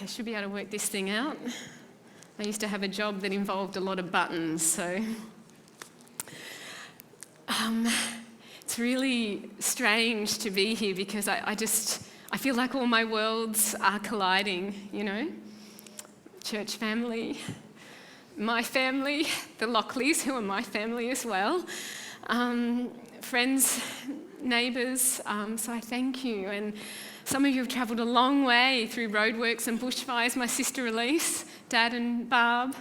I should be able to work this thing out. I used to have a job that involved a lot of buttons, so it's really strange to be here because I feel like all my worlds are colliding, you know. Church family, my family, the Lockleys, who are my family as well, friends, neighbours, so I thank you. And some of you have travelled a long way through roadworks and bushfires. My sister Elise, Dad and Barb,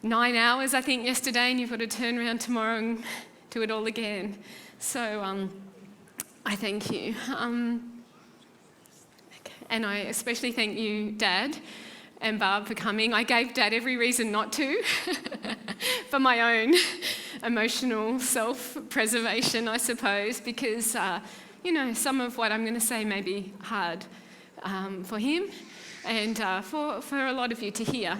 9 hours I think yesterday, and you've got to turn around tomorrow and do it all again. So I thank you. And I especially thank you, Dad and Barb, for coming. I gave Dad every reason not to for my own emotional self-preservation, I suppose, because, you know, some of what I'm going to say may be hard for him and for a lot of you to hear.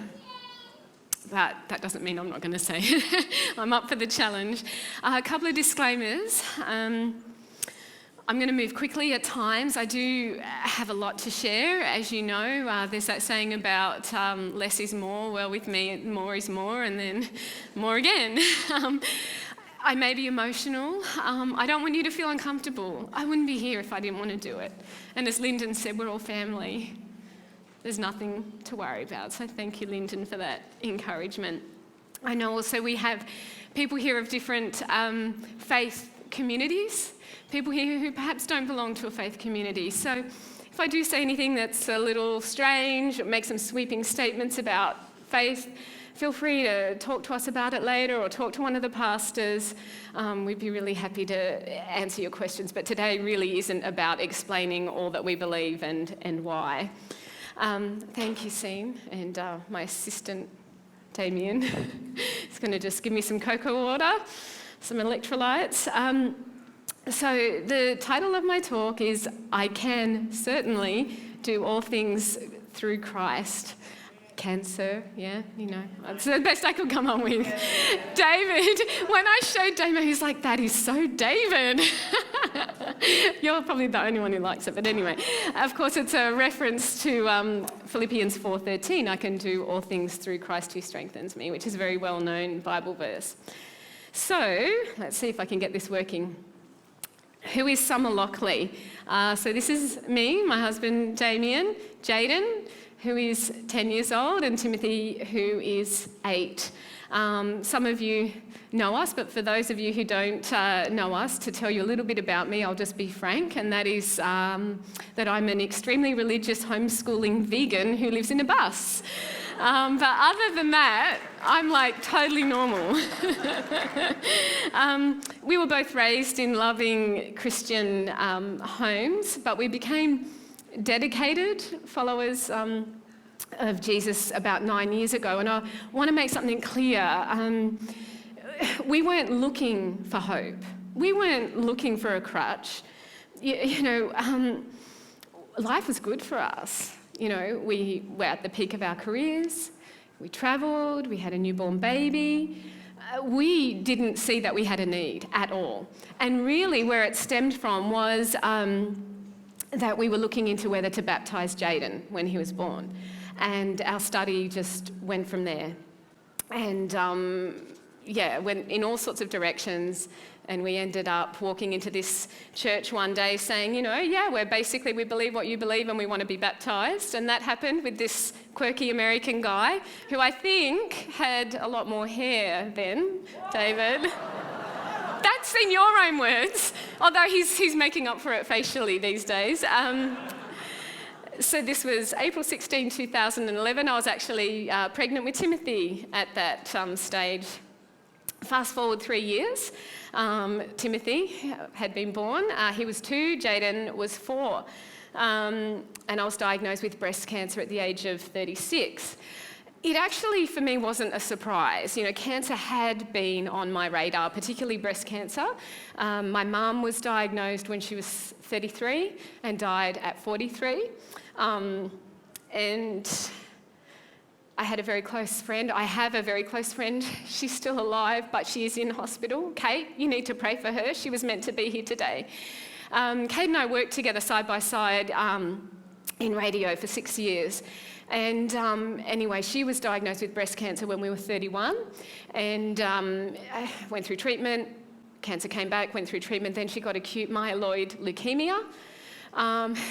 But that doesn't mean I'm not going to say it. I'm up for the challenge. A couple of disclaimers. I'm going to move quickly at times. I do have a lot to share. As you know, there's that saying about less is more. Well, with me, more is more, and then more again. I may be emotional. I don't want you to feel uncomfortable. I wouldn't be here if I didn't want to do it. And as Lyndon said, we're all family. There's nothing to worry about. So thank you, Lyndon, for that encouragement. I know also we have people here of different faith communities, people here who perhaps don't belong to a faith community. So if I do say anything that's a little strange or make some sweeping statements about faith, feel free to talk to us about it later or talk to one of the pastors. We'd be really happy to answer your questions. But today really isn't about explaining all that we believe and why. Thank you, Sean, and my assistant, Damien, is going to just give me some cocoa water, some electrolytes. So the title of my talk is, I Can Certainly Do All Things Through Christ. Can, sir? Yeah, you know, that's the best I could come up with. David, when I showed David, he's like, that is so David. You're probably the only one who likes it, but anyway. Of course, it's a reference to Philippians 4:13, I can do all things through Christ who strengthens me, which is a very well-known Bible verse. So, let's see if I can get this working. Who is Summer Lockley? So this is me, my husband Damien, Jaden, who is 10 years old, and Timothy, who is 8. Some of you know us, but for those of you who don't know us, to tell you a little bit about me, I'll just be frank, and that is that I'm an extremely religious homeschooling vegan who lives in a bus. But other than that, I'm like totally normal. We were both raised in loving Christian homes, but we became dedicated followers of Jesus about 9 years ago. And I want to make something clear. We weren't looking for hope. We weren't looking for a crutch. You know, life was good for us. You know, we were at the peak of our careers. We travelled. We had a newborn baby. We didn't see that we had a need at all. And really where it stemmed from was that we were looking into whether to baptise Jaden when he was born. And our study just went from there. And went in all sorts of directions. And we ended up walking into this church one day saying, you know, we believe what you believe and we want to be baptised. And that happened with this quirky American guy who I think had a lot more hair then, David. That's in your own words, although he's making up for it facially these days. So this was April 16, 2011. I was actually pregnant with Timothy at that stage. Fast forward 3 years, Timothy had been born. He was 2, Jaden was 4. And I was diagnosed with breast cancer at the age of 36. It actually, for me, wasn't a surprise. You know, cancer had been on my radar, particularly breast cancer. My mum was diagnosed when she was 33 and died at 43. And I had a very close friend. I have a very close friend. She's still alive, but she is in hospital. Kate, you need to pray for her. She was meant to be here today. Kate and I worked together side by side in radio for 6 years. And anyway, she was diagnosed with breast cancer when we were 31 and went through treatment. Cancer came back, went through treatment. Then she got acute myeloid leukemia.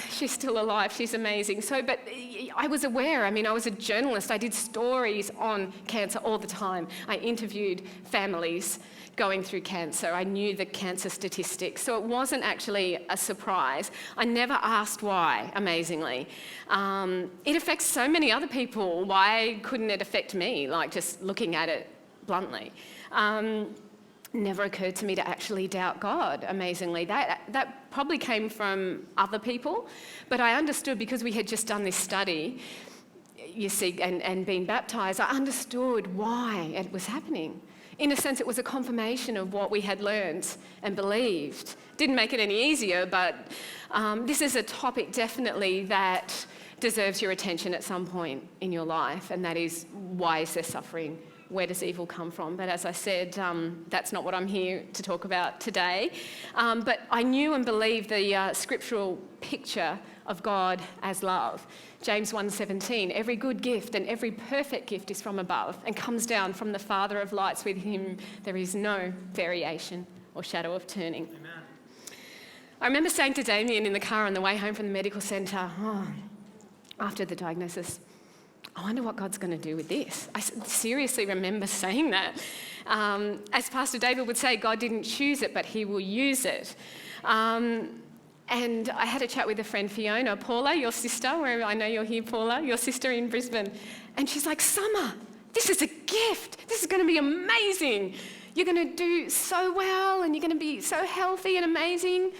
She's still alive. She's amazing. But I was aware. I mean, I was a journalist. I did stories on cancer all the time. I interviewed families going through cancer. I knew the cancer statistics. So it wasn't actually a surprise. I never asked why, amazingly. It affects so many other people. Why couldn't it affect me? Like, just looking at it bluntly. Never occurred to me to actually doubt God, amazingly. That probably came from other people, but I understood because we had just done this study, you see, and been baptised, I understood why it was happening. In a sense, it was a confirmation of what we had learned and believed. Didn't make it any easier, but this is a topic definitely that deserves your attention at some point in your life, and that is, why is there suffering? Where does evil come from? But as I said, that's not what I'm here to talk about today. But I knew and believed the scriptural picture of God as love. James 1:17, every good gift and every perfect gift is from above and comes down from the Father of lights. With him there is no variation or shadow of turning. Amen. I remember saying to Damien in the car on the way home from the medical centre, after the diagnosis, I wonder what God's going to do with this. I seriously remember saying that. As Pastor David would say, God didn't choose it, but he will use it. And I had a chat with a friend, Fiona, Paula, your sister, where I know you're here, Paula, your sister in Brisbane. And she's like, Summer, this is a gift. This is going to be amazing. You're going to do so well and you're going to be so healthy and amazing.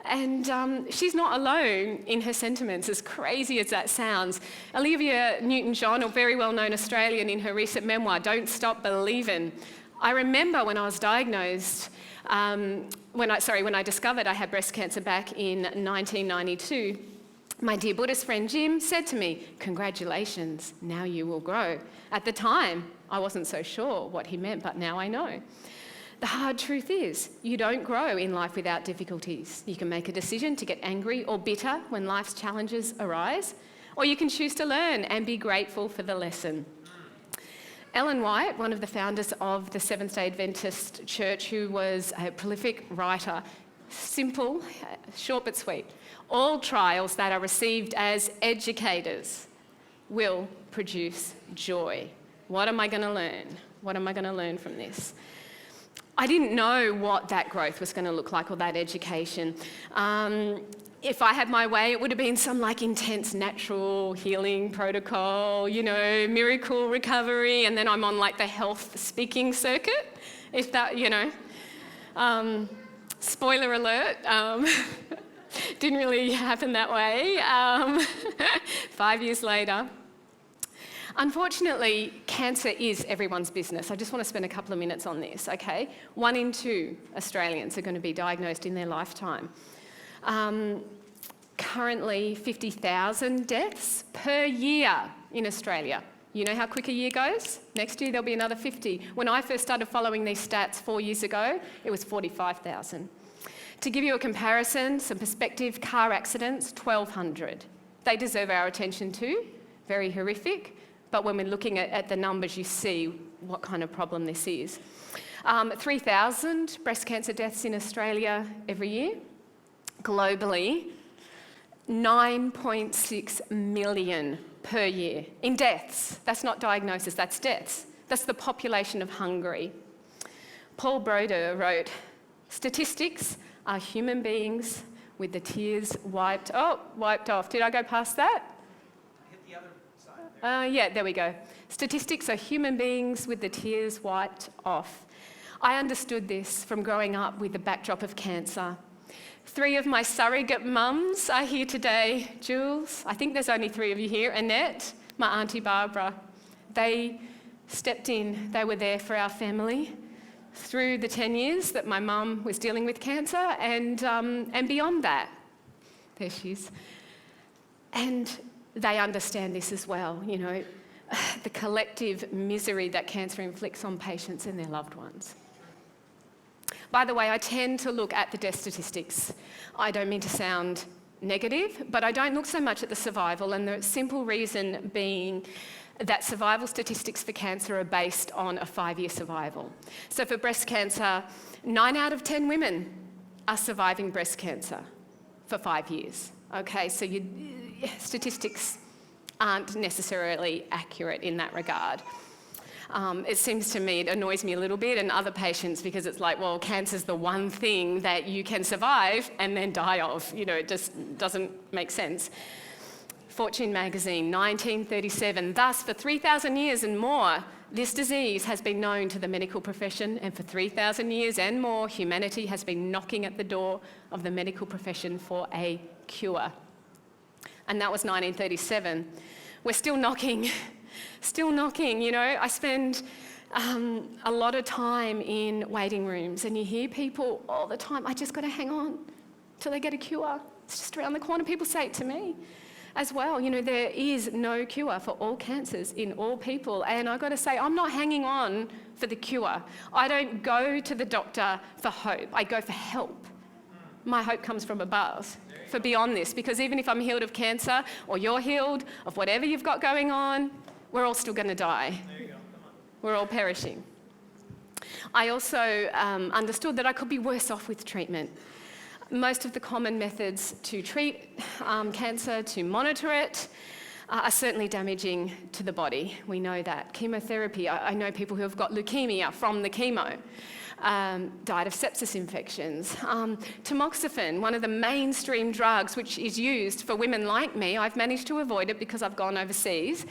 And she's not alone in her sentiments, as crazy as that sounds. Olivia Newton-John, a very well-known Australian, in her recent memoir, Don't Stop Believin'. I remember when I was diagnosed, when I discovered I had breast cancer back in 1992, my dear Buddhist friend Jim said to me, congratulations, now you will grow. At the time, I wasn't so sure what he meant, but now I know. The hard truth is, you don't grow in life without difficulties. You can make a decision to get angry or bitter when life's challenges arise, or you can choose to learn and be grateful for the lesson. Ellen White, one of the founders of the Seventh-day Adventist Church, who was a prolific writer, simple, short but sweet, all trials that are received as educators will produce joy. What am I going to learn? What am I going to learn from this? I didn't know what that growth was going to look like, or that education. If I had my way, it would have been some intense natural healing protocol, miracle recovery, and then I'm on the health speaking circuit, if that, spoiler alert, didn't really happen that way. 5 years later. Unfortunately, cancer is everyone's business. I just want to spend a couple of minutes on this, okay? 1 in 2 Australians are going to be diagnosed in their lifetime. Currently, 50,000 deaths per year in Australia. You know how quick a year goes? Next year, there'll be another 50. When I first started following these stats 4 years ago, it was 45,000. To give you a comparison, some perspective, car accidents, 1,200. They deserve our attention too. Very horrific. But when we're looking at the numbers, you see what kind of problem this is. 3,000 breast cancer deaths in Australia every year. Globally, 9.6 million per year in deaths. That's not diagnosis, that's deaths. That's the population of Hungary. Paul Broder wrote, statistics are human beings with the tears wiped off. Did I go past that? Yeah, there we go. Statistics are human beings with the tears wiped off. I understood this from growing up with the backdrop of cancer. 3 of my surrogate mums are here today. Jules, I think there's only 3 of you here. Annette, my Auntie Barbara. They stepped in. They were there for our family through the 10 years that my mum was dealing with cancer and beyond that. There she is. And they understand this as well, the collective misery that cancer inflicts on patients and their loved ones. By the way, I tend to look at the death statistics. I don't mean to sound negative, but I don't look so much at the survival, and the simple reason being that survival statistics for cancer are based on a 5-year survival. So for breast cancer, 9 out of 10 women are surviving breast cancer for 5 years. Okay, so statistics aren't necessarily accurate in that regard. It seems to me, it annoys me a little bit, and other patients, because it's like, well, cancer's the one thing that you can survive and then die of. You know, it just doesn't make sense. Fortune magazine, 1937, thus for 3,000 years and more, this disease has been known to the medical profession, and for 3,000 years and more, humanity has been knocking at the door of the medical profession for a cure. And that was 1937. We're still knocking. Still knocking, you know. I spend a lot of time in waiting rooms, and you hear people all the time, I just got to hang on till they get a cure. It's just around the corner. People say it to me as well. You know, there is no cure for all cancers in all people. And I've got to say, I'm not hanging on for the cure. I don't go to the doctor for hope. I go for help. My hope comes from above, for beyond this, because even if I'm healed of cancer, or you're healed of whatever you've got going on, we're all still going to die. There you go. Come on. We're all perishing. I also understood that I could be worse off with treatment. Most of the common methods to treat cancer, to monitor it, are certainly damaging to the body. We know that. Chemotherapy, I know people who have got leukemia from the chemo, died of sepsis infections. Tamoxifen, one of the mainstream drugs which is used for women like me, I've managed to avoid it because I've gone overseas,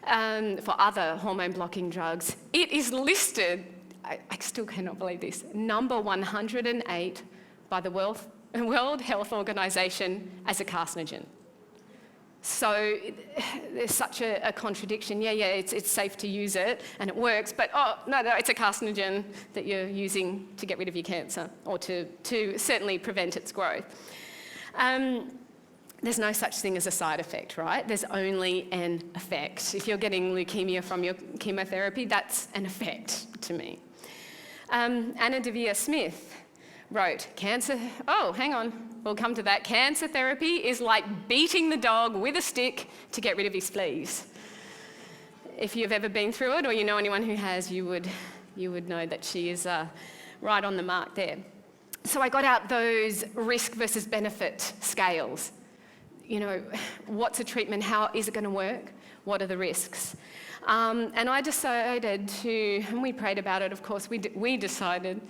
for other hormone-blocking drugs. It is listed, I still cannot believe this, number 108 by the World Health Organization as a carcinogen. So there's such a contradiction. Yeah, it's safe to use it and it works, but no, it's a carcinogen that you're using to get rid of your cancer, or to certainly prevent its growth. There's no such thing as a side effect, right? There's only an effect. If you're getting leukemia from your chemotherapy, that's an effect to me. Anna Devere Smith wrote, we'll come to that. Cancer therapy is like beating the dog with a stick to get rid of his fleas. If you've ever been through it, or you know anyone who has, you would know that she is right on the mark there. So I got out those risk versus benefit scales. You know, what's a treatment? How is it going to work? What are the risks? And I decided to, and we prayed about it, of course, we decided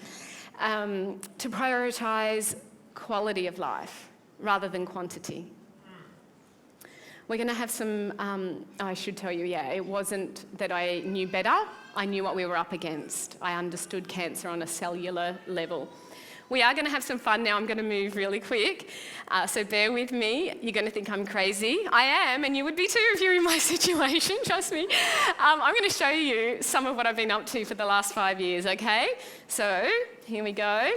to prioritise quality of life rather than quantity. We're going to have some, I should tell you, it wasn't that I knew better. I knew what we were up against. I understood cancer on a cellular level. We are going to have some fun now. I'm going to move really quick, so bear with me. You're going to think I'm crazy. I am, and you would be too if you're in my situation, trust me. I'm going to show you some of what I've been up to for the last 5 years, okay? So here we go.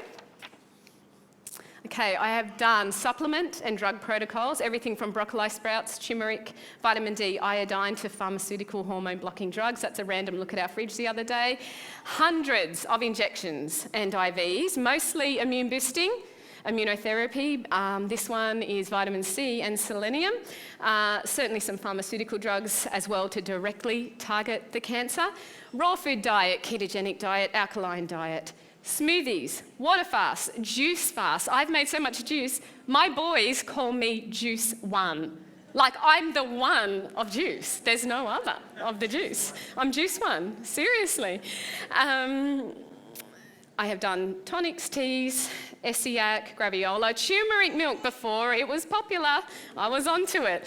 Okay, I have done supplement and drug protocols, everything from broccoli sprouts, turmeric, vitamin D, iodine, to pharmaceutical hormone-blocking drugs. That's a random look at our fridge the other day. Hundreds of injections and IVs, mostly immune boosting, immunotherapy. This one is vitamin C and selenium. Certainly some pharmaceutical drugs as well to directly target the cancer. Raw food diet, ketogenic diet, alkaline diet. Smoothies, water fast, juice fast. I've made so much juice, my boys call me Juice One. Like I'm the one of juice. There's no other of the juice. I'm Juice One, seriously. I have done tonics, teas, Essiac, graviola, turmeric milk before it was popular. I was onto it.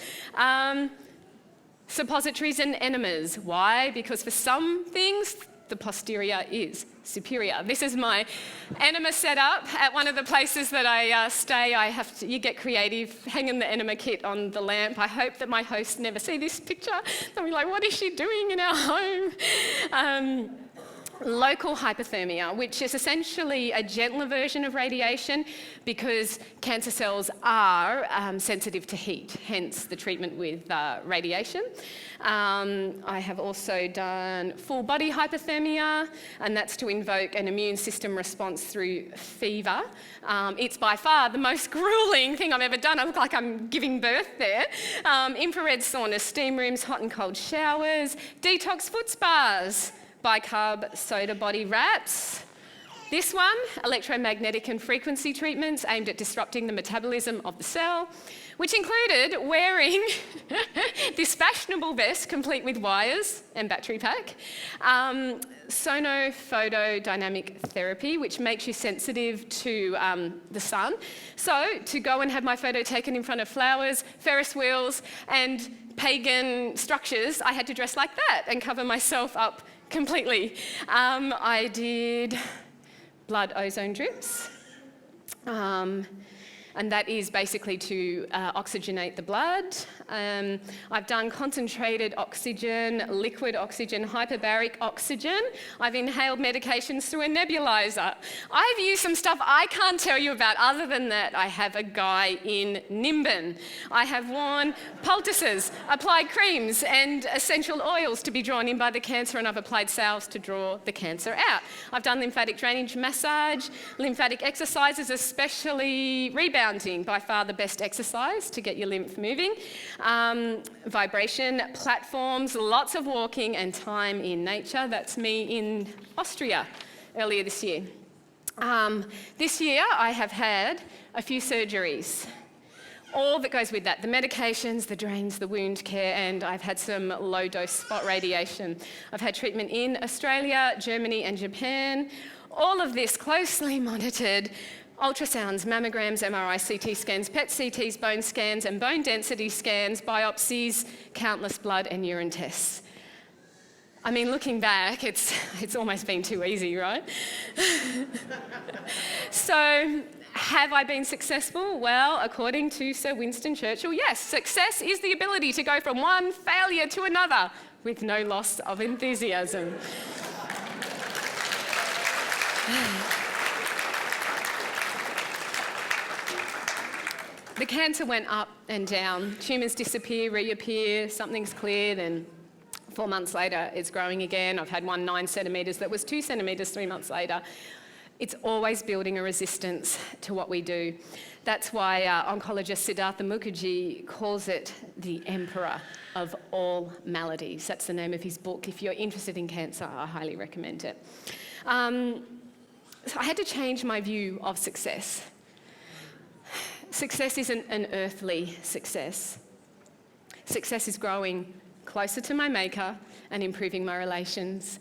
Suppositories and enemas. Why? Because for some things, the posterior is superior. This is my enema setup at one of the places that I stay. You get creative, hanging the enema kit on the lamp. I hope that my hosts never see this picture. They'll be like, what is she doing in our home? local hypothermia, which is essentially a gentler version of radiation because cancer cells are sensitive to heat, hence the treatment with radiation. I have also done full body hypothermia, and that's to invoke an immune system response through fever. It's by far the most grueling thing I've ever done. I look like I'm giving birth there. Infrared saunas, steam rooms, hot and cold showers, detox foot spas, bicarb soda body wraps. This one, electromagnetic and frequency treatments aimed at disrupting the metabolism of the cell, which included wearing this fashionable vest complete with wires and battery pack, sonophotodynamic therapy, which makes you sensitive to the sun. So to go and have my photo taken in front of flowers, Ferris wheels, and pagan structures, I had to dress like that and cover myself up completely. I did blood ozone drips, and that is basically to oxygenate the blood. I've done concentrated oxygen, liquid oxygen, hyperbaric oxygen. I've inhaled medications through a nebulizer. I've used some stuff I can't tell you about other than that I have a guy in Nimbin. I have worn poultices, applied creams and essential oils to be drawn in by the cancer, and I've applied salves to draw the cancer out. I've done lymphatic drainage massage, lymphatic exercises, especially rebounding, by far the best exercise to get your lymph moving. Vibration platforms, lots of walking and time in nature. That's me in Austria earlier this year. This year I have had a few surgeries. All that goes with that, the medications, the drains, the wound care, and I've had some low-dose spot radiation. I've had treatment in Australia, Germany and Japan. All of this closely monitored. Ultrasounds, mammograms, MRI, CT scans, PET CTs, bone scans and bone density scans, biopsies, countless blood and urine tests. I mean, looking back, it's almost been too easy, right? So, have I been successful? Well, according to Sir Winston Churchill, yes, success is the ability to go from one failure to another with no loss of enthusiasm. The cancer went up and down. Tumours disappear, reappear, something's cleared, and 4 months later it's growing again. I've had one 9 centimetres that was 2 centimetres 3 months later. It's always building a resistance to what we do. That's why oncologist Siddhartha Mukherjee calls it the emperor of all maladies. That's the name of his book. If you're interested in cancer, I highly recommend it. So I had to change my view of success. Success isn't an earthly success. Success is growing closer to my maker and improving my relationships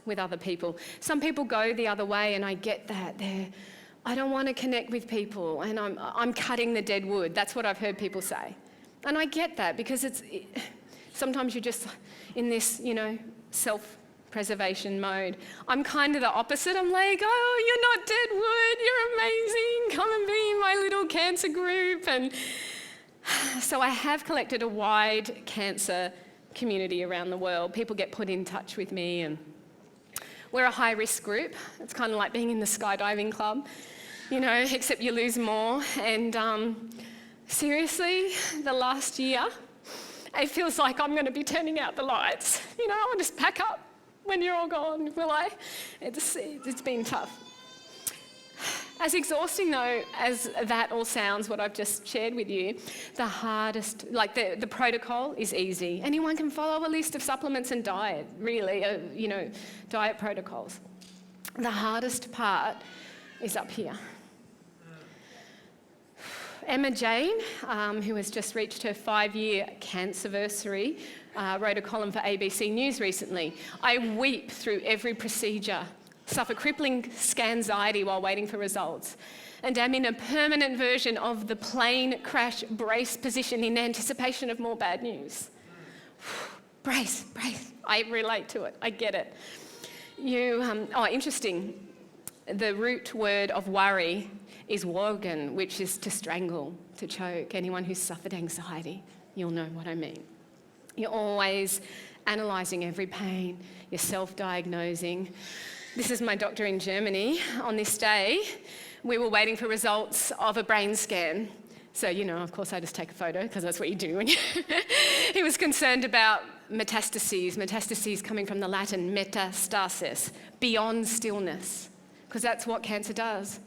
with other people. Some people go the other way, and I get that. I don't want to connect with people, and I'm cutting the dead wood. That's what I've heard people say. And I get that, because sometimes you're just in this, self-preservation mode. I'm kind of the opposite. I'm like, oh, you're not dead wood, you're amazing, come and be in my little cancer group. And so I have collected a wide cancer community around the world. People get put in touch with me, and we're a high-risk group. It's kind of like being in the skydiving club, except you lose more. And seriously, the last year, it feels like I'm going to be turning out the lights. I'll just pack up when you're all gone, will I? It's been tough. As exhausting, though, as that all sounds, what I've just shared with you, the hardest, the protocol is easy. Anyone can follow a list of supplements and diet, really, diet protocols. The hardest part is up here. Emma Jane, who has just reached her 5-year cancerversary, wrote a column for ABC News recently. I weep through every procedure, suffer crippling scanxiety while waiting for results, and am in a permanent version of the plane crash brace position in anticipation of more bad news. Brace. I relate to it. I get it. Interesting. The root word of worry is wogen, which is to strangle, to choke. Anyone who's suffered anxiety, you'll know what I mean. You're always analysing every pain. You're self-diagnosing. This is my doctor in Germany. On this day, we were waiting for results of a brain scan. So, of course, I just take a photo because that's what you do when you... He was concerned about metastases coming from the Latin metastasis, beyond stillness, because that's what cancer does.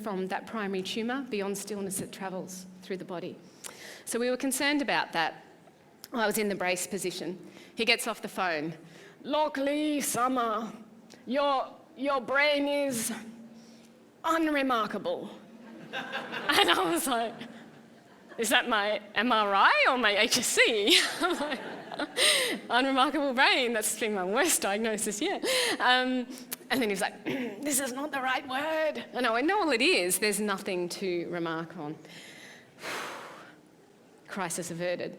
From that primary tumour, beyond stillness, it travels through the body. So we were concerned about that. I was in the brace position. He gets off the phone. Lockley, Summer, your brain is unremarkable. And I was like, is that my MRI or my HSC? I'm like, unremarkable brain, that's been my worst diagnosis yet. And then he was like, this is not the right word. And I went, no, well, it is. There's nothing to remark on. Crisis averted.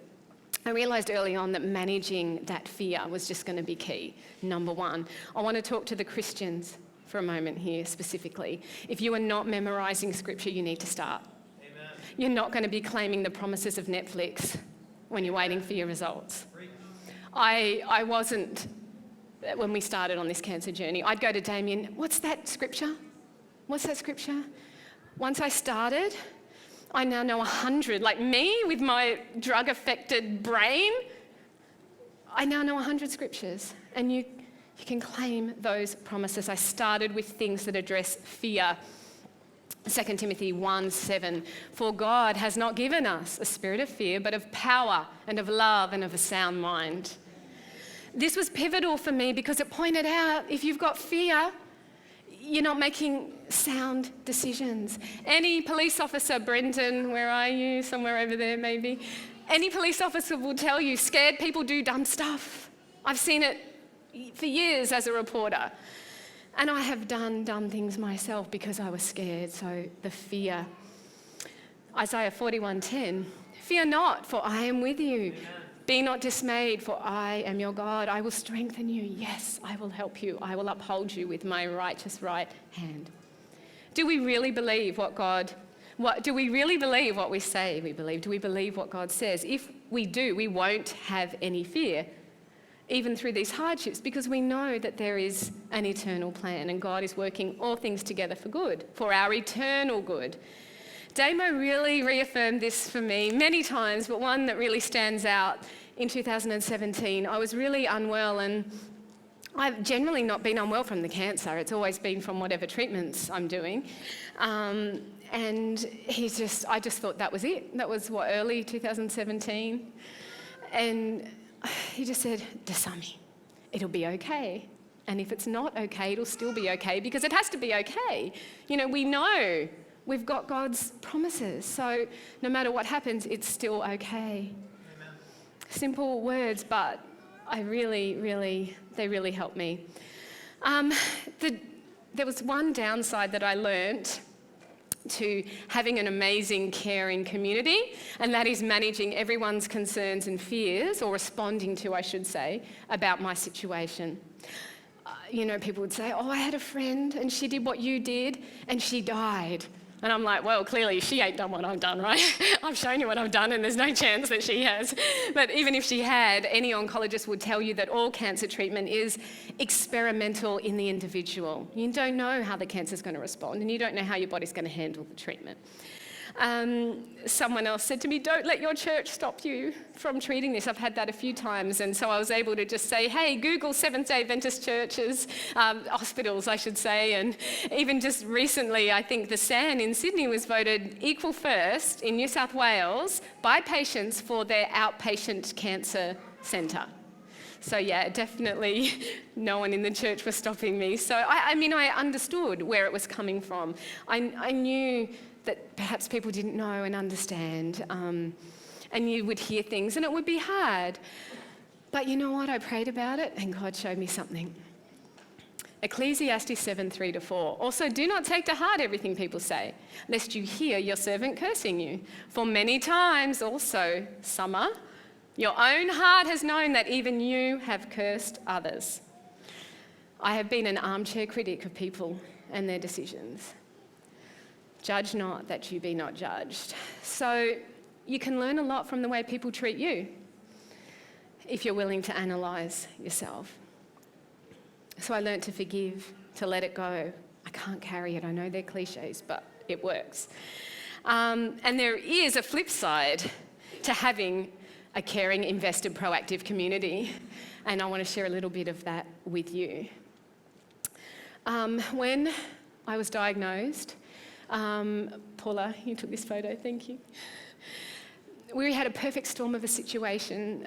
I realised early on that managing that fear was just going to be key, number one. I want to talk to the Christians for a moment here specifically. If you are not memorising scripture, you need to start. Amen. You're not going to be claiming the promises of Netflix when you're waiting for your results. I wasn't, when we started on this cancer journey, I'd go to Damien, what's that scripture? What's that scripture? Once I started, I now know 100. Like me, with my drug-affected brain, I now know 100 scriptures. And you can claim those promises. I started with things that address fear. 2 Timothy 1:7, for God has not given us a spirit of fear, but of power and of love and of a sound mind. This was pivotal for me because it pointed out if you've got fear, you're not making sound decisions. Any police officer, Brendan, where are you? Somewhere over there maybe. Any police officer will tell you scared people do dumb stuff. I've seen it for years as a reporter. And I have done dumb things myself because I was scared, so the fear. Isaiah 41:10, fear not, for I am with you. Amen. Be not dismayed, for I am your God. I will strengthen you. Yes, I will help you. I will uphold you with my righteous right hand. Do we really believe do we really believe what we say we believe? Do we believe what God says? If we do, we won't have any fear, even through these hardships, because we know that there is an eternal plan and God is working all things together for good, for our eternal good. Damo really reaffirmed this for me many times, but one that really stands out in 2017. I was really unwell, and I've generally not been unwell from the cancer. It's always been from whatever treatments I'm doing. And I just thought that was it. That was early 2017. And he just said, Dasami, it'll be okay. And if it's not okay, it'll still be okay, because it has to be okay. We know we've got God's promises. So no matter what happens, it's still okay. Amen. Simple words, but they really helped me. There was one downside that I learnt to having an amazing, caring community, and that is managing everyone's concerns and fears, or responding to, I should say, about my situation. People would say, I had a friend and she did what you did and she died. And I'm like, well, clearly she ain't done what I've done, right? I've shown you what I've done and there's no chance that she has. But even if she had, any oncologist would tell you that all cancer treatment is experimental in the individual. You don't know how the cancer's going to respond, and you don't know how your body's going to handle the treatment. Someone else said to me, don't let your church stop you from treating this. I've had that a few times, and so I was able to just say, hey, Google Seventh-day Adventist churches, hospitals, I should say, and even just recently, I think the SAN in Sydney was voted equal first in New South Wales by patients for their outpatient cancer centre. So yeah, definitely no one in the church was stopping me. So I understood where it was coming from. I knew that perhaps people didn't know and understand, and you would hear things and it would be hard. But you know what? I prayed about it and God showed me something. Ecclesiastes 7:3-4. Also, do not take to heart everything people say, lest you hear your servant cursing you. For many times also, Summer, your own heart has known that even you have cursed others. I have been an armchair critic of people and their decisions. Judge not that you be not judged. So you can learn a lot from the way people treat you. if you're willing to analyse yourself. So I learnt to forgive, to let it go. I can't carry it. I know they're cliches, but it works. And there is a flip side to having a caring, invested, proactive community. And I want to share a little bit of that with you. When I was diagnosed, Paula, you took this photo, thank you. We had a perfect storm of a situation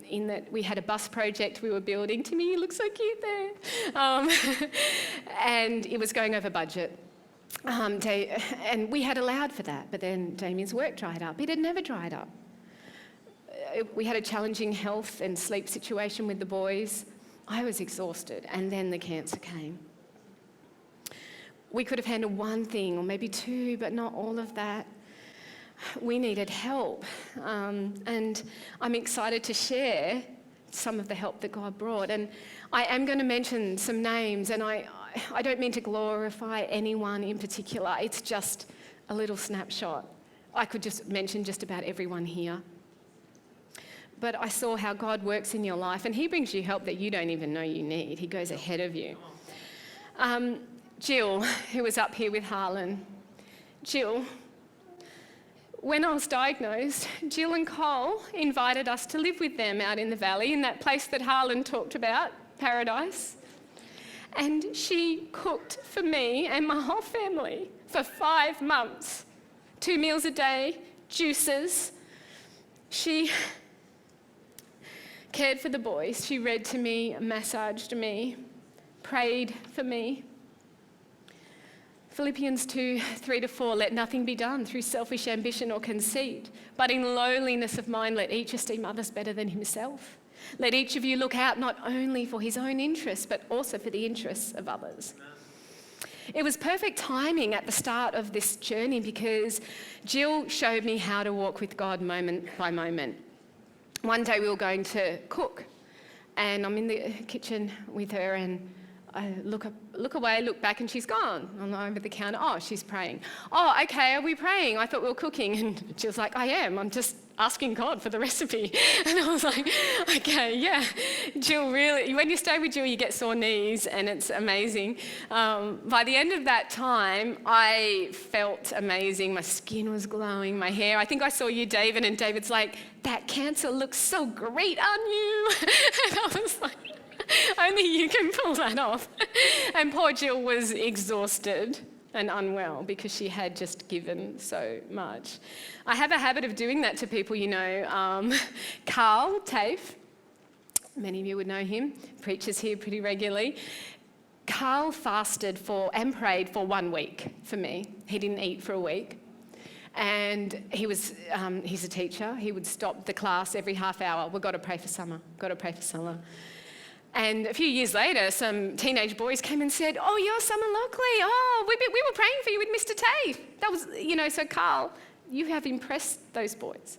in that we had a bus project we were building. Timmy, you look so cute there. And it was going over budget. And we had allowed for that, but then Damien's work dried up. It had never dried up. We had a challenging health and sleep situation with the boys. I was exhausted, and then the cancer came. We could have handled one thing or maybe two, but not all of that. We needed help, and I'm excited to share some of the help that God brought. And I am going to mention some names, and I don't mean to glorify anyone in particular. It's just a little snapshot. I could just mention just about everyone here. But I saw how God works in your life, and he brings you help that you don't even know you need. He goes ahead of you. Jill, who was up here with Harlan. Jill, when I was diagnosed, Jill and Cole invited us to live with them out in the valley, in that place that Harlan talked about, paradise. And she cooked for me and my whole family for 5 months. 2 meals a day, juices. She cared for the boys. She read to me, massaged me, prayed for me. Philippians 2:3-4, let nothing be done through selfish ambition or conceit, but in lowliness of mind let each esteem others better than himself. Let each of you look out not only for his own interests, but also for the interests of others. It was perfect timing at the start of this journey because Jill showed me how to walk with God moment by moment. One day we were going to cook, and I'm in the kitchen with her, and I look away, look back, and she's gone. I'm over the counter. Oh, she's praying. Oh, okay, are we praying? I thought we were cooking. And she was like, I am. I'm just asking God for the recipe. And I was like, okay, yeah. Jill, really, when you stay with Jill, you get sore knees, and it's amazing. By the end of that time, I felt amazing. My skin was glowing, my hair. I think I saw you, David, and David's like, that cancer looks so great on you. And I was like, only you can pull that off. And poor Jill was exhausted and unwell because she had just given so much. I have a habit of doing that to people, you know. Carl Tafe, many of you would know him, preaches here pretty regularly. Carl fasted and prayed for 1 week for me. He didn't eat for a week. And he's a teacher. He would stop the class every half hour. We've got to pray for Summer. Got to pray for Summer. And a few years later, some teenage boys came and said, oh, you're Summer Lockley. Oh, we were praying for you with Mr. Tafe. That was, you know, so Carl, you have impressed those boys.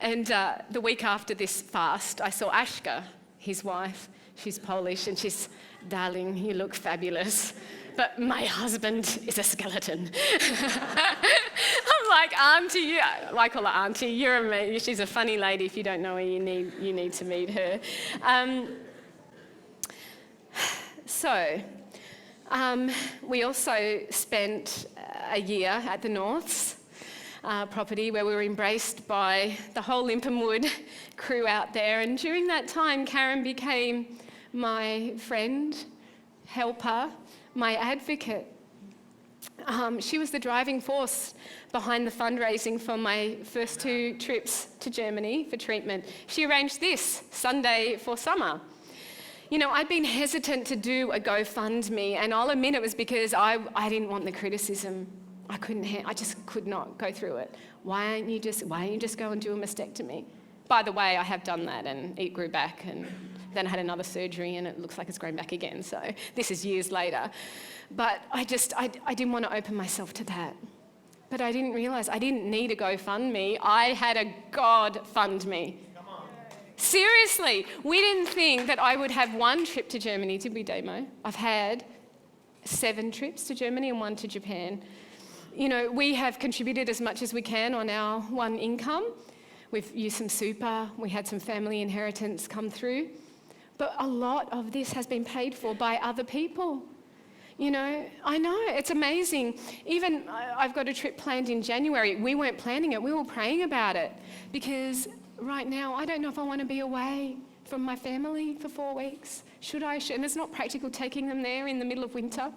Amen. And the week after this fast, I saw Ashka, his wife. She's Polish, and she's, darling, you look fabulous. But my husband is a skeleton. I'm like, Auntie, I call her Auntie, you're amazing. She's a funny lady. If you don't know her, you need to meet her. We also spent a year at the Norths property where we were embraced by the whole Limphamwood crew out there. And during that time, Karen became my friend, helper, my advocate. She was the driving force behind the fundraising for my first 2 trips to Germany for treatment. She arranged this Sunday for Summer. You know, I'd been hesitant to do a GoFundMe, and I'll admit it was because I didn't want the criticism. I just could not go through it. Why don't you just go and do a mastectomy? By the way, I have done that, and it grew back, and then I had another surgery, and it looks like it's grown back again. So this is years later. But I didn't want to open myself to that. But I didn't realise I didn't need a GoFundMe. I had a God fund me. Come on. Seriously, we didn't think that I would have 1 trip to Germany, did we, Damo? I've had 7 trips to Germany and 1 to Japan. You know, we have contributed as much as we can on our one income. We've used some super. We had some family inheritance come through. But a lot of this has been paid for by other people. You know, I know, it's amazing. Even I've got a trip planned in January. We weren't planning it, we were praying about it. Because right now, I don't know if I want to be away from my family for 4 weeks. Should I? And it's not practical taking them there in the middle of winter.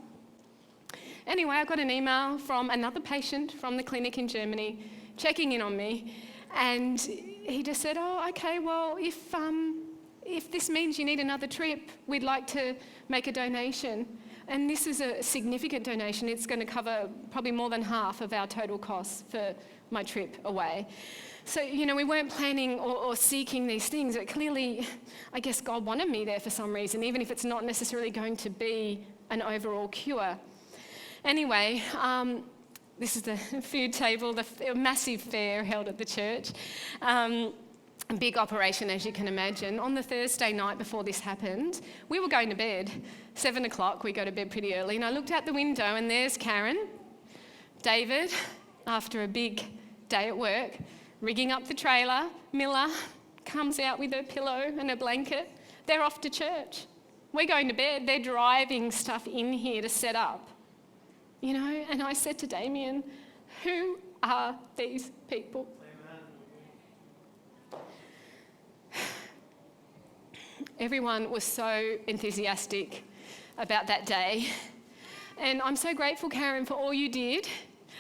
Anyway, I got an email from another patient from the clinic in Germany checking in on me. And he just said, oh, okay, well, if this means you need another trip, we'd like to make a donation. And this is a significant donation. It's going to cover probably more than half of our total costs for my trip away. So, you know, we weren't planning or seeking these things. But clearly, I guess God wanted me there for some reason, even if it's not necessarily going to be an overall cure. Anyway, this is the food table, the massive fair held at the church. A big operation, as you can imagine. On the Thursday night before this happened, we were going to bed. 7 o'clock, we go to bed pretty early. And I looked out the window and there's Karen, David, after a big day at work, rigging up the trailer. Miller comes out with her pillow and a blanket. They're off to church. We're going to bed. They're driving stuff in here to set up. You know, and I said to Damien, who are these people? Everyone was so enthusiastic about that day. And I'm so grateful, Karen, for all you did.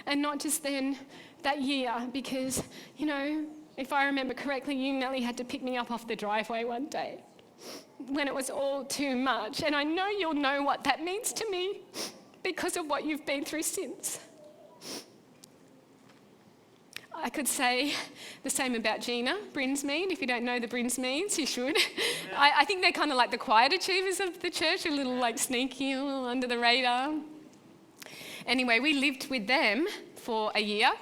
And not just then, that year, because, you know, if I remember correctly, you nearly had to pick me up off the driveway one day when it was all too much. And I know you'll know what that means to me because of what you've been through since. I could say the same about Gina Brinsmead. If you don't know the Brinsmeads, you should. Yeah. I think they're kind of like the quiet achievers of the church, a little like sneaky, a little under the radar. Anyway, we lived with them for a year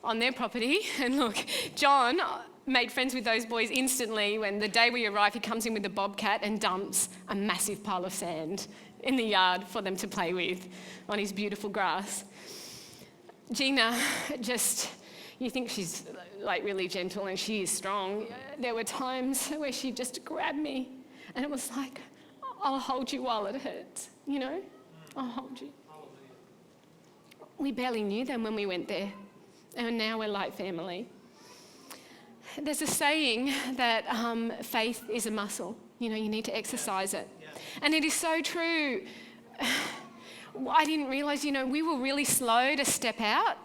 on their property. And look, John made friends with those boys instantly. When the day we arrive, he comes in with a bobcat and dumps a massive pile of sand in the yard for them to play with on his beautiful grass. Gina just... You think she's like really gentle and she is strong. There were times where she just grabbed me and it was like, I'll hold you while it hurts, you know? I'll hold you. We barely knew them when we went there, and now we're like family. There's a saying that faith is a muscle. You know, you need to exercise it. Yeah. And it is so true. I didn't realise, you know, we were really slow to step out.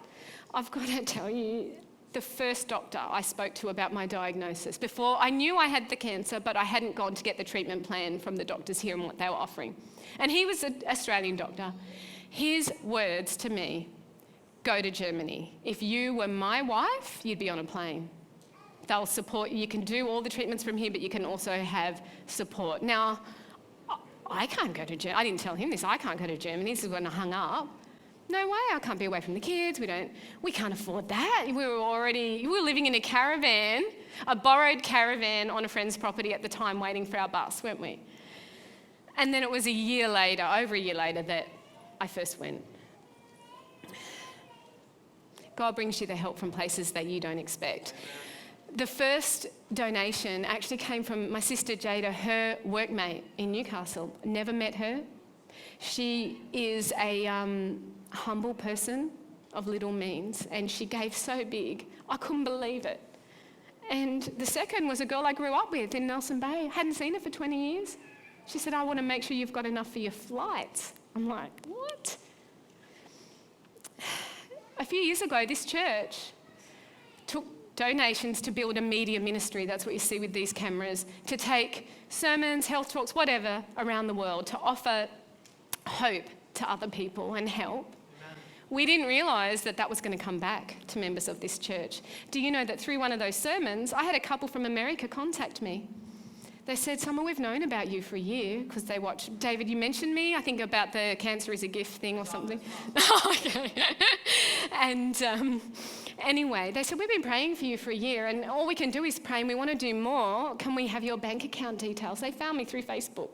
I've got to tell you, the first doctor I spoke to about my diagnosis, before I knew I had the cancer, but I hadn't gone to get the treatment plan from the doctors here and what they were offering. And he was an Australian doctor. His words to me, go to Germany. If you were my wife, you'd be on a plane. They'll support you. You can do all the treatments from here, but you can also have support. Now, I can't go to Germany. I didn't tell him this. I can't go to Germany. This is when I hung up. No way, I can't be away from the kids. We can't afford that. We were living in a caravan, a borrowed caravan on a friend's property at the time, waiting for our bus, weren't we? And then it was over a year later, that I first went. God brings you the help from places that you don't expect. The first donation actually came from my sister Jada, her workmate in Newcastle. Never met her. She is a humble person of little means, and she gave so big, I couldn't believe it. And the second was a girl I grew up with in Nelson Bay. Hadn't seen her for 20 years. She said, I want to make sure you've got enough for your flights. I'm like, what? A few years ago, this church took donations to build a media ministry. That's what you see with these cameras, to take sermons, health talks, whatever, around the world, to offer hope to other people and help. We didn't realise that was going to come back to members of this church. Do you know that through one of those sermons, I had a couple from America contact me. They said, Summer, we've known about you for a year, because they watched, David, you mentioned me, I think about the cancer is a gift thing or something. Okay. And anyway, they said, we've been praying for you for a year, and all we can do is pray, and we want to do more. Can we have your bank account details? They found me through Facebook.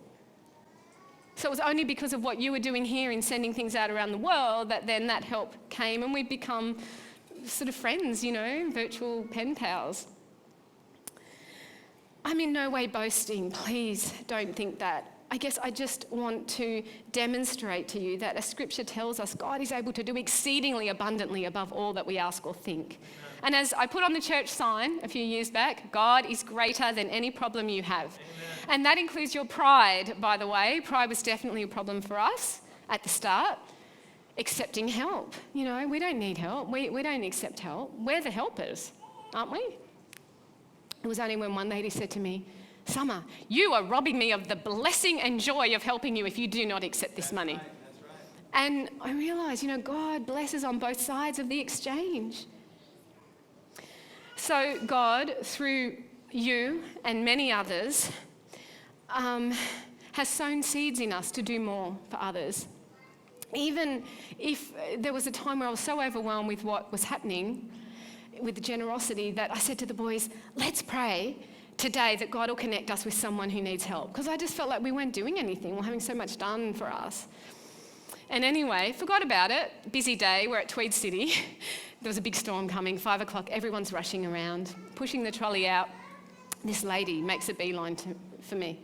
So it was only because of what you were doing here in sending things out around the world that then that help came, and we've become sort of friends, you know, virtual pen pals. I'm in no way boasting. Please don't think that. I guess I just want to demonstrate to you that a scripture tells us God is able to do exceedingly abundantly above all that we ask or think. And as I put on the church sign a few years back, God is greater than any problem you have. Amen. And that includes your pride, by the way. Pride was definitely a problem for us at the start. Accepting help. You know, we don't need help. We don't accept help. We're the helpers, aren't we? It was only when one lady said to me, Summer, you are robbing me of the blessing and joy of helping you if you do not accept this money. That's right. And I realised, God blesses on both sides of the exchange. So God, through you and many others, has sown seeds in us to do more for others. Even if there was a time where I was so overwhelmed with what was happening, with the generosity, that I said to the boys, let's pray today that God will connect us with someone who needs help. Because I just felt like we weren't doing anything. We're having so much done for us. And anyway, forgot about it. Busy day. We're at Tweed City. There was a big storm coming, 5 o'clock. Everyone's rushing around, pushing the trolley out. This lady makes a beeline for me.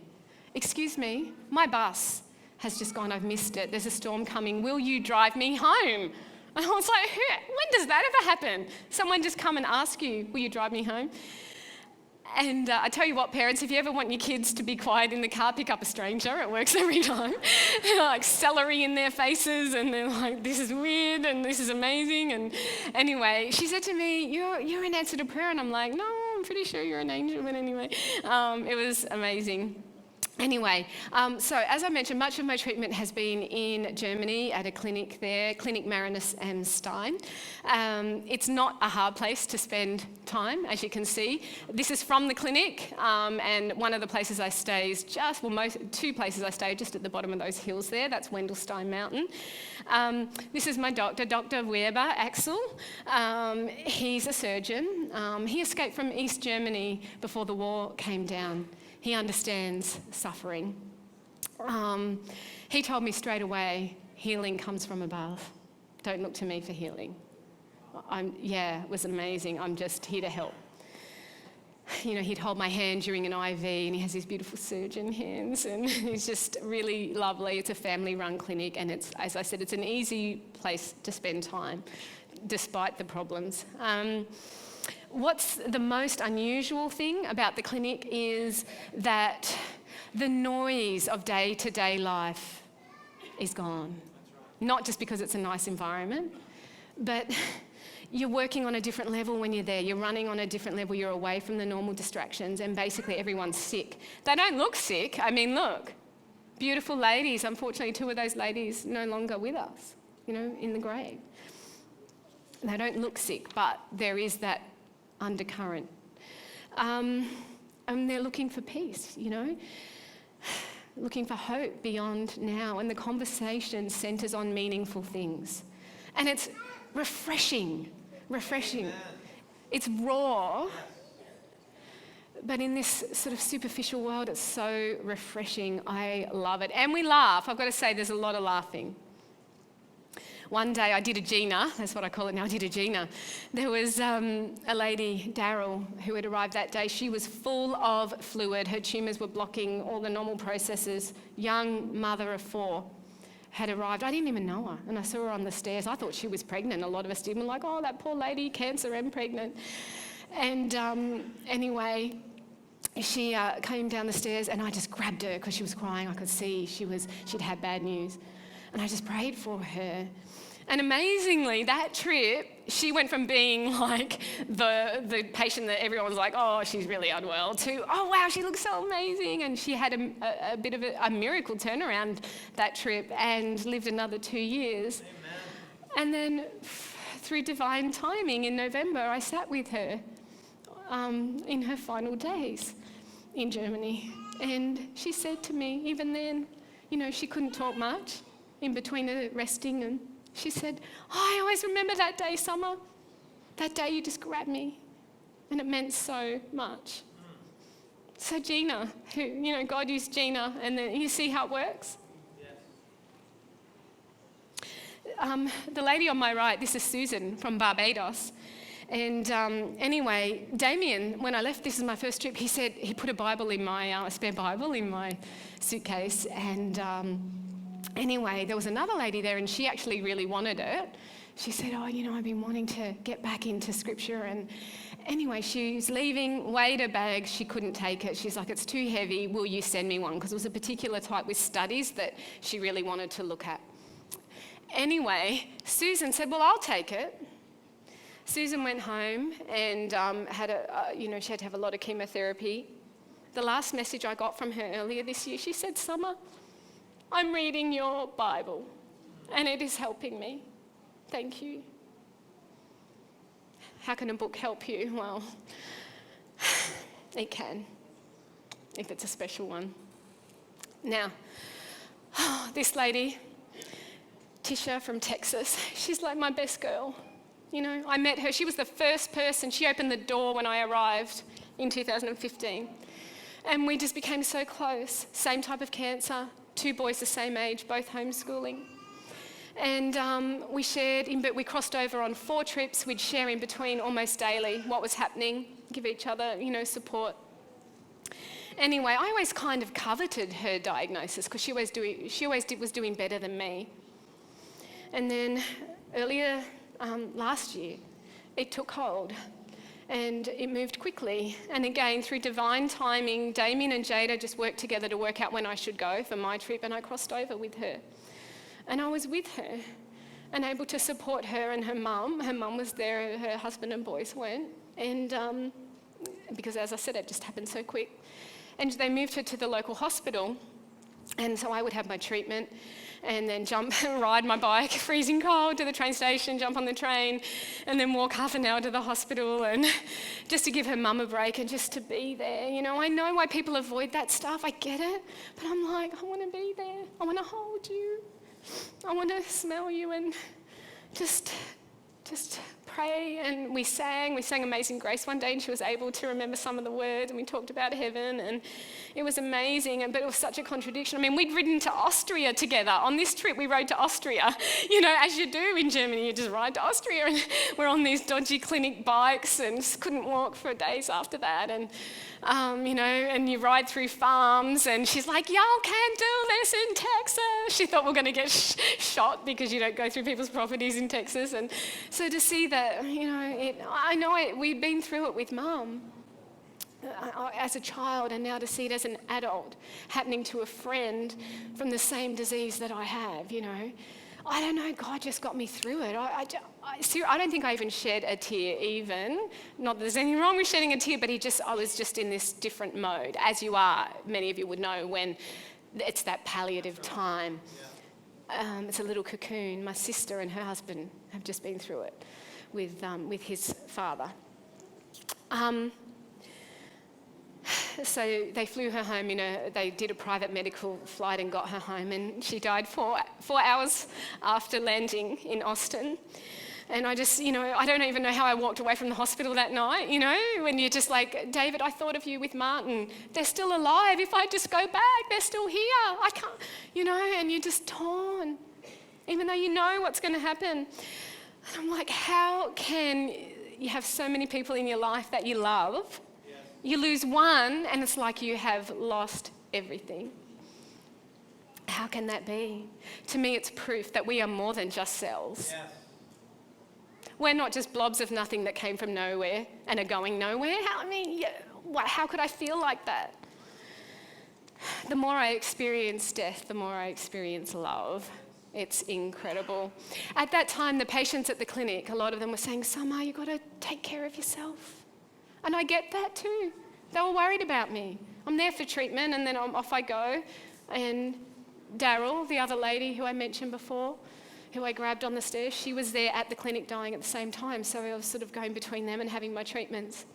Excuse me, my bus has just gone. I've missed it. There's a storm coming. Will you drive me home? And I was like, when does that ever happen? Someone just come and ask you, will you drive me home? And I tell you what, parents, if you ever want your kids to be quiet in the car, pick up a stranger. It works every time. They're like celery in their faces, and they're like, this is weird, and this is amazing. And anyway, she said to me, you're in answer to prayer. And I'm like, no, I'm pretty sure you're an angel. But anyway, it was amazing. Anyway, so as I mentioned, much of my treatment has been in Germany at a clinic there, Clinic Marinus and Stein. It's not a hard place to spend time, as you can see. This is from the clinic, and one of the places I stay is two places I stay just at the bottom of those hills there. That's Wendelstein Mountain. This is my doctor, Dr. Weber Axel. He's a surgeon. He escaped from East Germany before the war came down. He understands suffering. He told me straight away, healing comes from above. Don't look to me for healing. It was amazing. I'm just here to help. He'd hold my hand during an IV, and he has these beautiful surgeon hands, and he's just really lovely. It's a family-run clinic, and it's, as I said, it's an easy place to spend time, despite the problems. What's the most unusual thing about the clinic is that the noise of day-to-day life is gone. Not just because it's a nice environment, but you're working on a different level when you're there. You're running on a different level. You're away from the normal distractions, and basically everyone's sick. They don't look sick. I mean, look, beautiful ladies. Unfortunately, 2 of those ladies no longer with us, in the grave. They don't look sick, but there is that undercurrent. And they're looking for peace, looking for hope beyond now. And the conversation centres on meaningful things. And it's refreshing. Amen. It's raw. Yes. But in this sort of superficial world, it's so refreshing. I love it. And we laugh. I've got to say, there's a lot of laughing. One day I did a Gina, that's what I call it now, I did a Gina. There was a lady, Daryl, who had arrived that day. She was full of fluid. Her tumours were blocking all the normal processes. Young mother of 4 had arrived. I didn't even know her, and I saw her on the stairs. I thought she was pregnant. A lot of us did. We're like, oh, that poor lady, cancer and pregnant. And anyway, she came down the stairs, and I just grabbed her because she was crying. I could see she'd had bad news. And I just prayed for her. And amazingly, that trip, she went from being like the patient that everyone was like, oh, she's really unwell, to, oh, wow, she looks so amazing. And she had a bit of a miracle turnaround that trip and lived another 2 years. Amen. And then through divine timing in November, I sat with her in her final days in Germany. And she said to me, even then, she couldn't talk much in between her resting, and she said, oh, I always remember that day, Summer. That day you just grabbed me, and it meant so much. So Gina, God used Gina, and then you see how it works? Yes. The lady on my right, this is Susan from Barbados, And anyway, Damien, when I left, this is my first trip, he said he put a Bible in my, a spare Bible in my suitcase. And anyway, there was another lady there and she actually really wanted it. She said, oh, you know, I've been wanting to get back into scripture. And anyway, she was leaving, weighed her bag, she couldn't take it. She's like, it's too heavy, will you send me one? Because it was a particular type with studies that she really wanted to look at. Anyway, Susan said, well, I'll take it. Susan went home and she had to have a lot of chemotherapy. The last message I got from her earlier this year, she said, Summer, I'm reading your Bible and it is helping me. Thank you. How can a book help you? Well, it can, if it's a special one. Now, this lady, Tisha from Texas, she's like my best girl. You know, I met her. She was the first person. She opened the door when I arrived in 2015. And we just became so close. Same type of cancer, 2 boys the same age, both homeschooling. And we shared, but we crossed over on 4 trips. We'd share in between almost daily what was happening, give each other, support. Anyway, I always kind of coveted her diagnosis because she always was doing better than me. And then earlier last year, it took hold and it moved quickly. And again, through divine timing, Damien and Jada just worked together to work out when I should go for my trip, and I crossed over with her. And I was with her and able to support her and her mum. Her mum was there, her husband and boys weren't. And because as I said, it just happened so quick. And they moved her to the local hospital. And so I would have my treatment and then ride my bike, freezing cold, to the train station, jump on the train, and then walk half an hour to the hospital, and just to give her mum a break and just to be there. You know, I know why people avoid that stuff. I get it. But I'm like, I want to be there. I want to hold you. I want to smell you and just pray. And we sang Amazing Grace one day, and she was able to remember some of the words, and we talked about heaven, and it was amazing. But it was such a contradiction. I mean, we'd ridden to Austria together. On this trip, we rode to Austria. You know, as you do in Germany, you just ride to Austria, and we're on these dodgy clinic bikes and just couldn't walk for days after that. And and you ride through farms, and she's like, y'all can't do this in Texas. She thought we're going to get shot because you don't go through people's properties in Texas. And so to see that, we'd been through it with Mum as a child, and now to see it as an adult happening to a friend from the same disease that I have, I don't know, God just got me through it. I don't think I even shed a tear even. Not that there's anything wrong with shedding a tear, but I was just in this different mode, as you are, many of you would know, when it's that palliative time. It's a little cocoon. My sister and her husband have just been through it with his father. So they flew her home they did a private medical flight and got her home, and she died 4 hours after landing in Austin. And I just, I don't even know how I walked away from the hospital that night, when you're just like, David, I thought of you with Martin. They're still alive. If I just go back, they're still here. I can't, and you're just torn, even though you know what's going to happen. And I'm like, how can you have so many people in your life that you love? You lose one, and it's like you have lost everything. How can that be? To me, it's proof that we are more than just cells. Yes. We're not just blobs of nothing that came from nowhere and are going nowhere. How could I feel like that? The more I experience death, the more I experience love. It's incredible. At that time, the patients at the clinic, a lot of them were saying, Summer, you've got to take care of yourself. And I get that too. They were worried about me. I'm there for treatment, and then off I go. And Daryl, the other lady who I mentioned before, who I grabbed on the stairs, she was there at the clinic dying at the same time. So I was sort of going between them and having my treatments.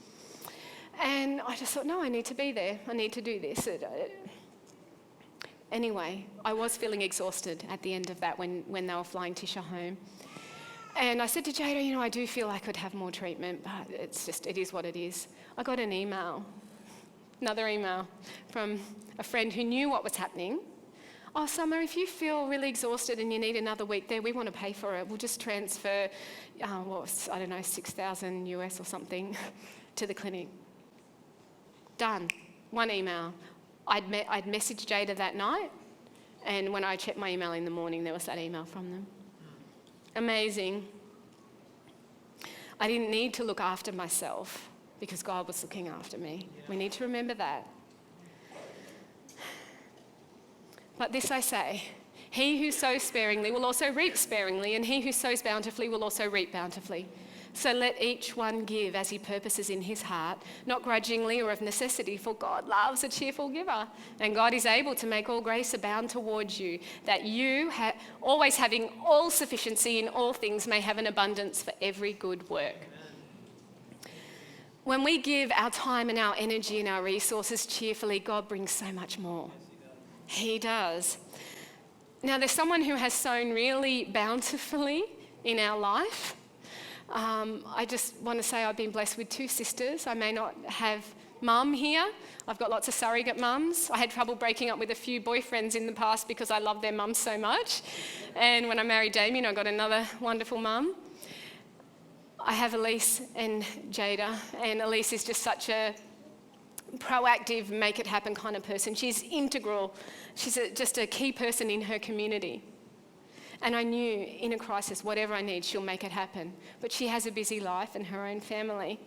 And I just thought, no, I need to be there. I need to do this. Anyway, I was feeling exhausted at the end of that when they were flying Tisha home. And I said to Jada, I do feel I could have more treatment, but it is what it is. I got another email from a friend who knew what was happening. Oh, Summer, if you feel really exhausted and you need another week there, we want to pay for it. We'll just transfer, $6,000 US or something to the clinic. Done. One email. I'd messaged Jada that night, and when I checked my email in the morning, there was that email from them. Amazing. I didn't need to look after myself because God was looking after me. Yeah. We need to remember that. But this I say, he who sows sparingly will also reap sparingly, and he who sows bountifully will also reap bountifully. So let each one give as he purposes in his heart, not grudgingly or of necessity, for God loves a cheerful giver. And God is able to make all grace abound towards you, that you, always having all sufficiency in all things, may have an abundance for every good work. Amen. When we give our time and our energy and our resources cheerfully, God brings so much more. He does. Now, there's someone who has sown really bountifully in our life. I just want to say I've been blessed with 2 sisters. I may not have mum here. I've got lots of surrogate mums. I had trouble breaking up with a few boyfriends in the past because I love their mums so much. And when I married Damien, I got another wonderful mum. I have Elise and Jada, and Elise is just such a proactive, make it happen kind of person. She's integral. She's just a key person in her community. And I knew in a crisis, whatever I need, she'll make it happen. But she has a busy life and her own family.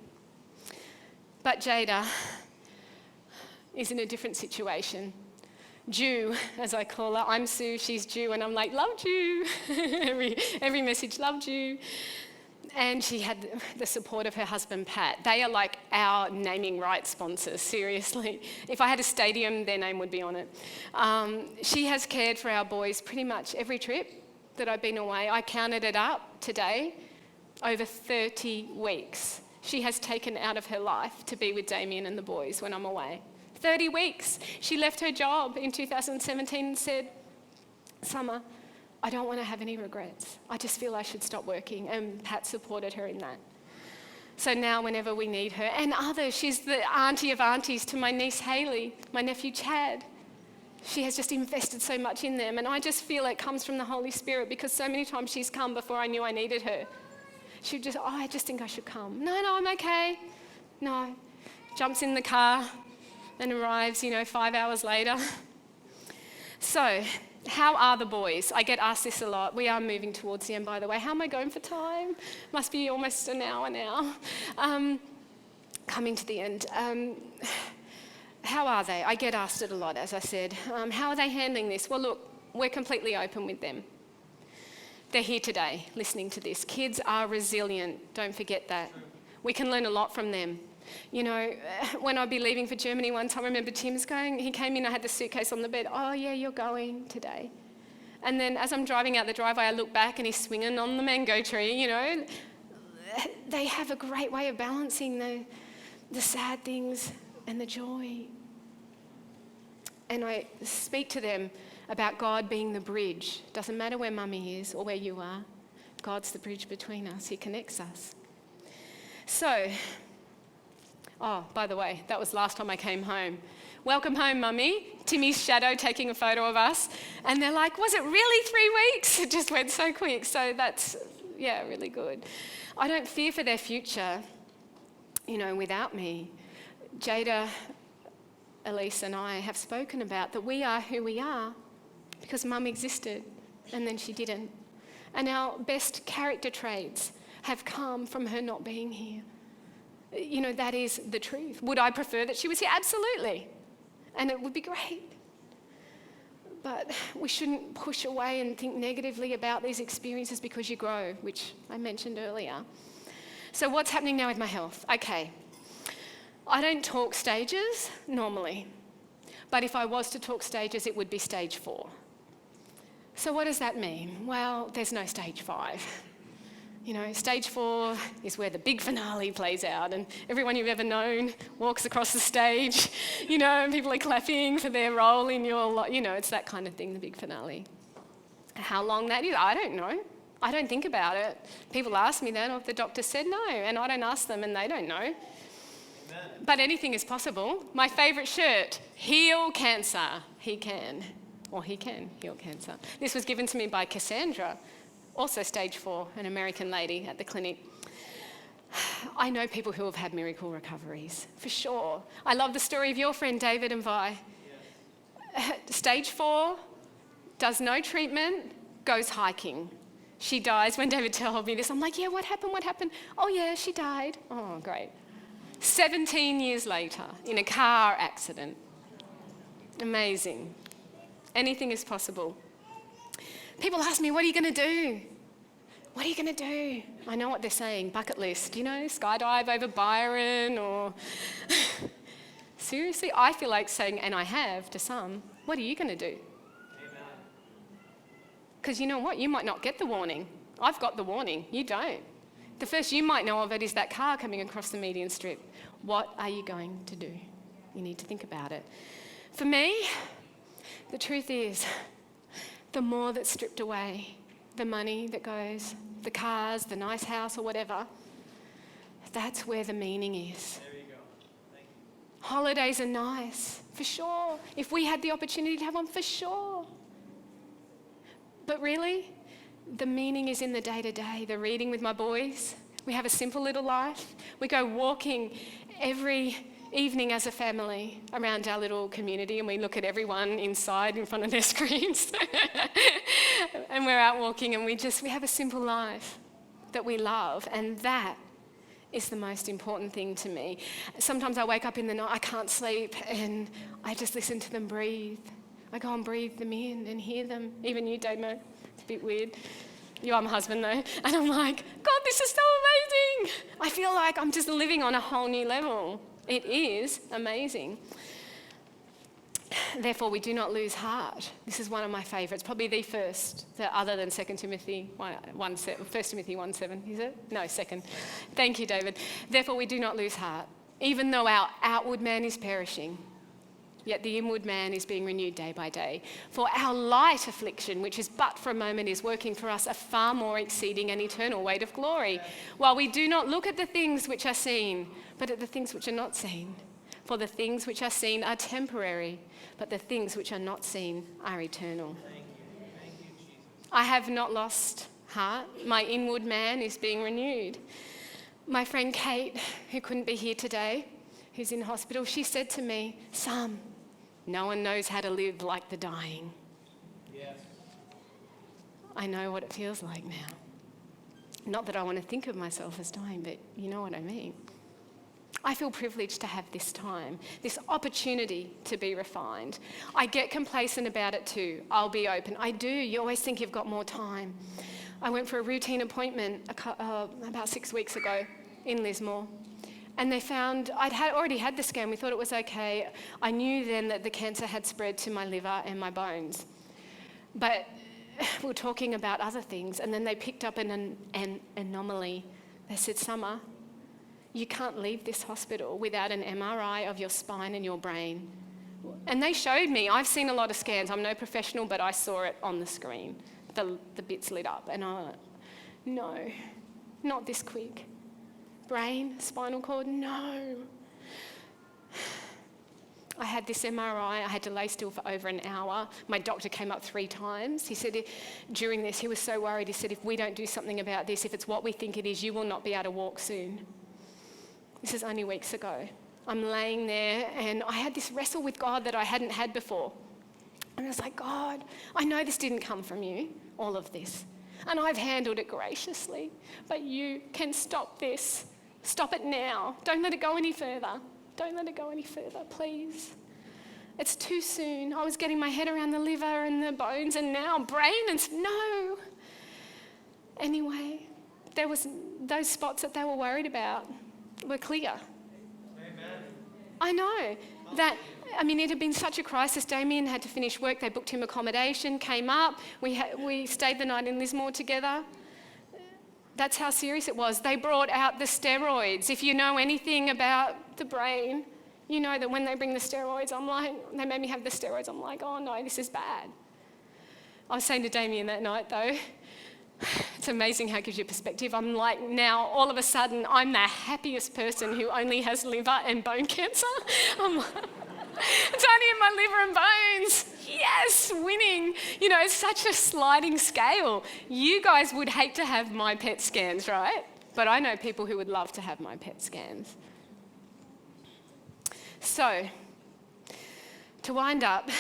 But Jada is in a different situation. Jew, as I call her. I'm Sue, she's Jew, and I'm like, loved you. every message, loved you. And she had the support of her husband, Pat. They are like our naming rights sponsors, seriously. If I had a stadium, their name would be on it. She has cared for our boys pretty much every trip that I've been away. I counted it up today, over 30 weeks. She has taken out of her life to be with Damien and the boys when I'm away. 30 weeks. She left her job in 2017 and said, Summer, I don't want to have any regrets. I just feel I should stop working. And Pat supported her in that. So now whenever we need her, and others, she's the auntie of aunties to my niece Hayley, my nephew Chad. She has just invested so much in them. And I just feel it comes from the Holy Spirit, because so many times she's come before I knew I needed her. She'd just, I just think I should come. No, I'm okay. No. Jumps in the car and arrives, 5 hours later. So, how are the boys? I get asked this a lot. We are moving towards the end, by the way. How am I going for time? Must be almost an hour now. Coming to the end. How are they? I get asked it a lot, as I said. How are they handling this? Well, look, we're completely open with them. They're here today listening to this. Kids are resilient. Don't forget that. We can learn a lot from them. When I'd be leaving for Germany one time, I remember Tim's going, he came in, I had the suitcase on the bed. Oh yeah, you're going today. And then as I'm driving out the driveway, I look back and he's swinging on the mango tree, They have a great way of balancing the sad things and the joy. And I speak to them about God being the bridge. Doesn't matter where mummy is or where you are. God's the bridge between us. He connects us. So, by the way, that was last time I came home. Welcome home, Mummy. Timmy's shadow taking a photo of us. And they're like, was it really 3 weeks? It just went so quick. So that's, really good. I don't fear for their future, without me. Jada, Elise and I have spoken about that we are who we are because Mum existed and then she didn't. And our best character traits have come from her not being here. That is the truth. Would I prefer that she was here? Absolutely. And it would be great. But we shouldn't push away and think negatively about these experiences because you grow, which I mentioned earlier. So what's happening now with my health? Okay. I don't talk stages normally. But if I was to talk stages, it would be stage 4. So what does that mean? Well, there's no stage 5. Stage 4 is where the big finale plays out and everyone you've ever known walks across the stage, and people are clapping for their role in your life. It's that kind of thing, the big finale. How long that is, I don't know. I don't think about it. People ask me that, or if the doctor said no, and I don't ask them and they don't know. Amen. But anything is possible. My favourite shirt, heal cancer. He can. or he can heal cancer. This was given to me by Cassandra, also stage 4, an American lady at the clinic. I know people who have had miracle recoveries, for sure. I love the story of your friend David and Vi. Stage 4, does no treatment, goes hiking. She dies. When David told me this, I'm like, yeah, what happened? What happened? Oh, yeah, she died. Oh, great. 17 years later, in a car accident. Amazing. Anything is possible. People ask me, what are you going to do? What are you going to do? I know what they're saying, bucket list, skydive over Byron or... Seriously, I feel like saying, and I have to some, what are you going to do? Because you know what? You might not get the warning. I've got the warning. You don't. The first you might know of it is that car coming across the median strip. What are you going to do? You need to think about it. For me, the truth is, the more that's stripped away, the money that goes, the cars, the nice house or whatever, that's where the meaning is. There you go. Thank you. Holidays are nice, for sure. If we had the opportunity to have one, for sure. But really, the meaning is in the day-to-day, the reading with my boys. We have a simple little life. We go walking every evening as a family around our little community, and we look at everyone inside in front of their screens. And we're out walking, and we have a simple life that we love, and that is the most important thing to me. Sometimes I wake up in the night, I can't sleep, and I just listen to them breathe. I go and breathe them in and hear them. Even you, Damo, it's a bit weird. You are my husband though. And I'm like, God, this is so amazing. I feel like I'm just living on a whole new level. It is amazing. Therefore, we do not lose heart. This is one of my favourites, probably the first, other than 2 Timothy 1 Timothy 1:7, is it? No, 2nd. Thank you, David. Therefore, we do not lose heart, even though our outward man is perishing. Yet the inward man is being renewed day by day. For our light affliction, which is but for a moment, is working for us a far more exceeding and eternal weight of glory. While we do not look at the things which are seen, but at the things which are not seen. For the things which are seen are temporary, but the things which are not seen are eternal. Thank you, Jesus. I have not lost heart. My inward man is being renewed. My friend Kate, who couldn't be here today, who's in hospital, she said to me, Sam, no one knows how to live like the dying. Yes. I know what it feels like now. Not that I want to think of myself as dying, but you know what I mean. I feel privileged to have this time, this opportunity to be refined. I get complacent about it too. I'll be open. I do. You always think you've got more time. I went for a routine appointment about 6 weeks ago in Lismore. And they found I'd already had the scan. We thought it was okay. I knew then that the cancer had spread to my liver and my bones. But we were talking about other things, and then they picked up an anomaly. They said, Summer, you can't leave this hospital without an MRI of your spine and your brain. And they showed me. I've seen a lot of scans. I'm no professional, but I saw it on the screen. The bits lit up. And I went, no, not this quick. Brain, spinal cord, no. I had this MRI. I had to lay still for over an hour. My doctor came up 3 times. He said during this, he was so worried. He said, if we don't do something about this, if it's what we think it is, you will not be able to walk soon. This is only weeks ago. I'm laying there and I had this wrestle with God that I hadn't had before. And I was like, God, I know this didn't come from you, all of this. And I've handled it graciously, but you can stop this. Stop it now. Don't let it go any further. Don't let it go any further, please. It's too soon. I was getting my head around the liver and the bones, and now brain and no. Anyway, there was those spots that they were worried about were clear. Amen. I know that. I mean, it had been such a crisis. Damien had to finish work. They booked him accommodation, came up. We stayed the night in Lismore together. That's how serious it was. They brought out the steroids. If you know anything about the brain, you know that when they bring the steroids, they made me have the steroids. I'm like, oh no, this is bad. I was saying to Damien that night though, it's amazing how it gives you perspective. I'm like, now all of a sudden, I'm the happiest person who only has liver and bone cancer. I'm like, it's only in my liver and bones. yes, winning. You know, it's such a sliding scale. You guys would hate to have my PET scans, right? But I know people who would love to have my PET scans. So, to wind up,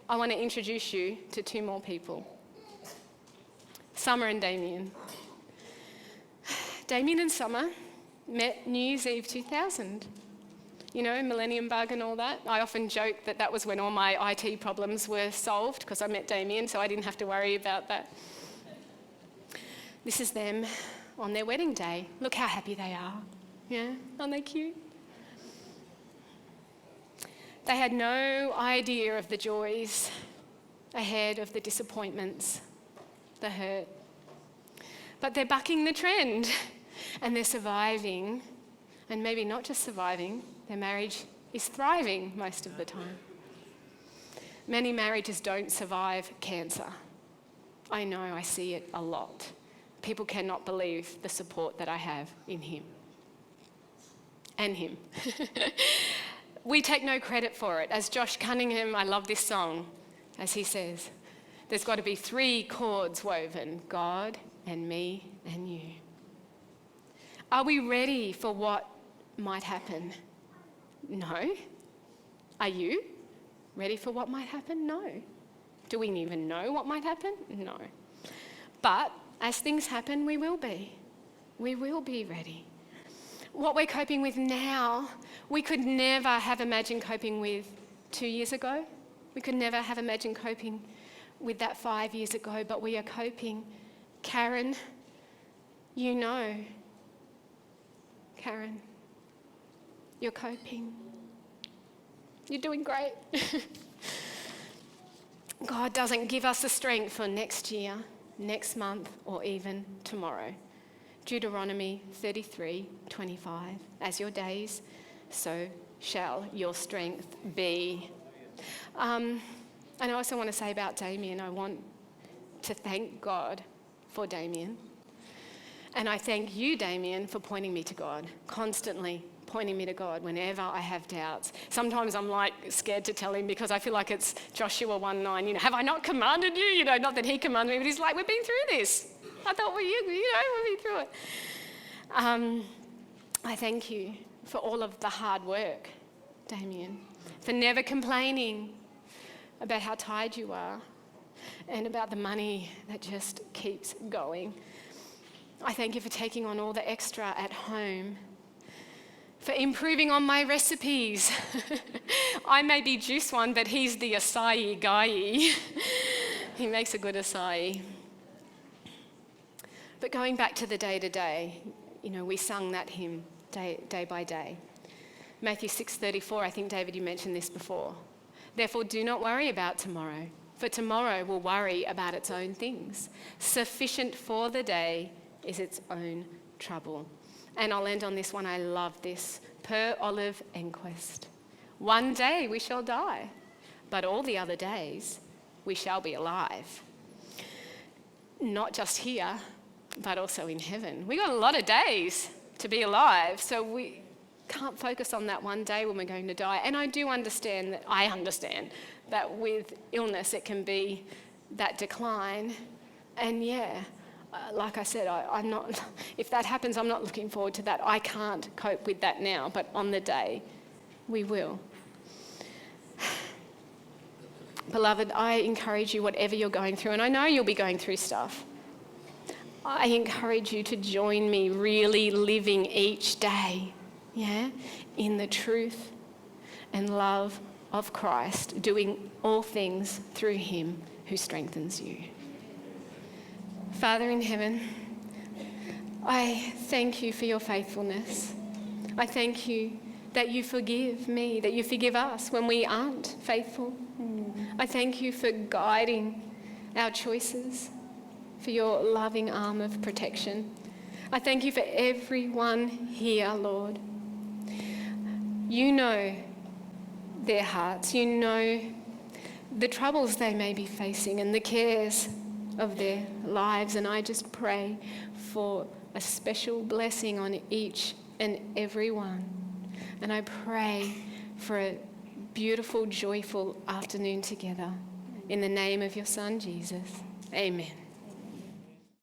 I want to introduce you to two more people. Summer and Damien. Damien and Summer met New Year's Eve 2000. You know, Millennium Bug and all that. I often joke that that was when all my IT problems were solved because I met Damien, so I didn't have to worry about that. This is them on their wedding day. Look how happy they are. Yeah, aren't they cute? They had no idea of the joys ahead, of the disappointments, the hurt. But they're bucking the trend and they're surviving, and maybe not just surviving, their marriage is thriving most of the time. Many marriages don't survive cancer. I know, I see it a lot. People cannot believe the support that I have in him. And him. We take no credit for it. As Josh Cunningham, I love this song, as he says, there's got to be 3 chords woven, God and me and you. Are we ready for what might happen? No. Are you ready for what might happen? No. Do we even know what might happen? No. But as things happen, we will be. We will be ready. What we're coping with now, we could never have imagined coping with 2 years ago. We could never have imagined coping with that 5 years ago, but we are coping. Karen, you know. Karen, you're coping. You're doing great. God doesn't give us the strength for next year, next month, or even tomorrow. Deuteronomy 33:25. As your days, so shall your strength be. And I also want to say about Damien, I want to thank God for Damien. And I thank you, Damien, for pointing me to God, constantly pointing me to God whenever I have doubts. Sometimes I'm like scared to tell him because I feel like it's Joshua 1:9, you know, have I not commanded you? You know, not that he commanded me, but he's like, we've been through this. I thought, well, we've been through it. I thank you for all of the hard work, Damien, for never complaining about how tired you are and about the money that just keeps going. I thank you for taking on all the extra at home, for improving on my recipes. I may be juice one, but he's the acai guy. He makes a good acai. But going back to the day-to-day, you know, we sung that hymn day by day. Matthew 6:34, I think, David, you mentioned this before. Therefore, do not worry about tomorrow, for tomorrow will worry about its own things. Sufficient for the day is its own trouble. And I'll end on this one. I love this. Per Olive Enquest. One day we shall die, but all the other days we shall be alive. Not just here, but also in heaven. We got a lot of days to be alive, so we can't focus on that one day when we're going to die. And I understand that with illness it can be that decline. And like I said, I'm not, if that happens, I'm not looking forward to that. I can't cope with that now, but on the day, we will. Beloved, I encourage you, whatever you're going through, and I know you'll be going through stuff, I encourage you to join me really living each day, in the truth and love of Christ, doing all things through him who strengthens you. Father in heaven, I thank you for your faithfulness. I thank you that you forgive me, that you forgive us when we aren't faithful. I thank you for guiding our choices, for your loving arm of protection. I thank you for everyone here, Lord. You know their hearts. You know the troubles they may be facing and the cares of their lives, and I just pray for a special blessing on each and every one. And I pray for a beautiful, joyful afternoon together In the name of your Son, Jesus. Amen.